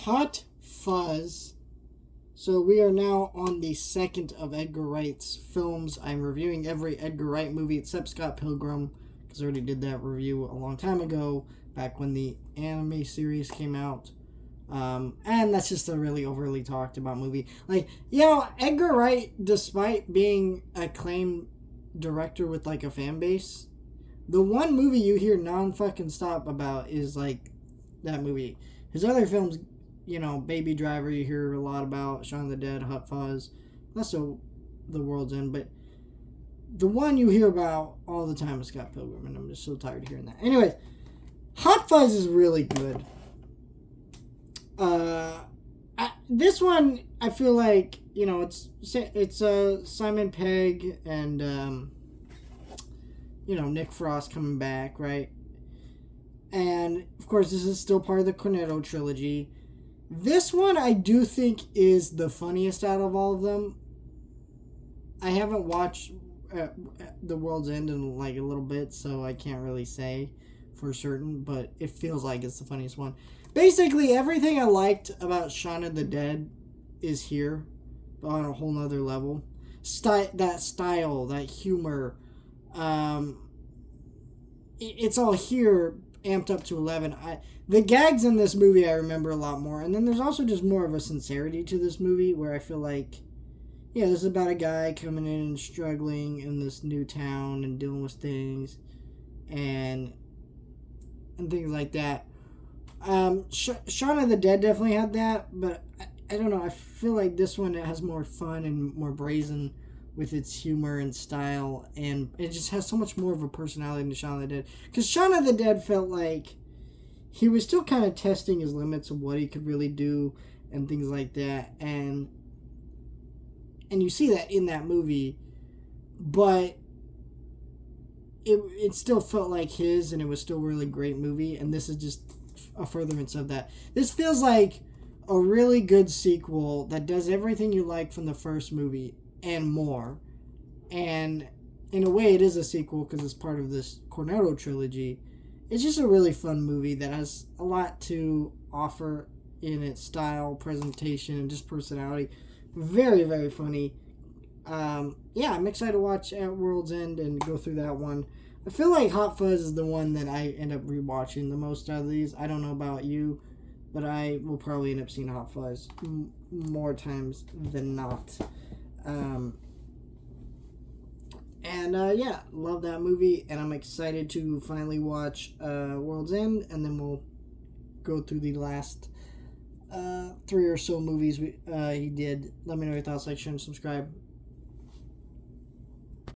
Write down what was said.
Hot Fuzz. So we are now on the second of Edgar Wright's films. I'm reviewing every Edgar Wright movie except Scott Pilgrim, because I already did that review a long time ago, back when the anime series came out. And that's just a really overly talked about movie. Like, Edgar Wright, despite being a acclaimed director with like a fan base, the one movie you hear non-fucking stop about is like that movie. His other films, Baby Driver, you hear a lot about, Shaun of the Dead, Hot Fuzz, also The World's End, but the one you hear about all the time is Scott Pilgrim, and I'm just so tired of hearing that. Anyways, Hot Fuzz is really good. This one, I feel like, it's Simon Pegg and, Nick Frost coming back, right? And, of course, this is still part of the Cornetto trilogy. This one, I do think, is the funniest out of all of them. I haven't watched The World's End in, like, a little bit, so I can't really say for certain, but it feels like it's the funniest one. Basically, everything I liked about Shaun of the Dead is here, but on a whole nother level. That style, that humor, it's all here, amped up to 11. The gags in this movie I remember a lot more, and then there's also just more of a sincerity to this movie, where I feel like, this is about a guy coming in and struggling in this new town and dealing with things, and things like that. Shaun of the Dead definitely had that, but I don't know, I feel like this one, it has more fun and more brazen with its humor and style, and it just has so much more of a personality than Shaun of the Dead. Because Shaun of the Dead felt like he was still kind of testing his limits of what he could really do and things like that, and you see that in that movie, but it still felt like his, and it was still a really great movie, and this is just a furtherance of that. This feels like a really good sequel that does everything you like from the first movie and more. And in a way, it is a sequel because it's part of this Cornetto trilogy. It's just a really fun movie that has a lot to offer in its style, presentation, and just personality. Very, very funny. I'm excited to watch At World's End and go through that one. I feel like Hot Fuzz is the one that I end up rewatching the most out of these. I don't know about you, but I will probably end up seeing Hot Fuzz more times than not. Love that movie, and I'm excited to finally watch World's End, and then we'll go through the last 3 or so movies he did. Let me know your thoughts, like, share, and subscribe.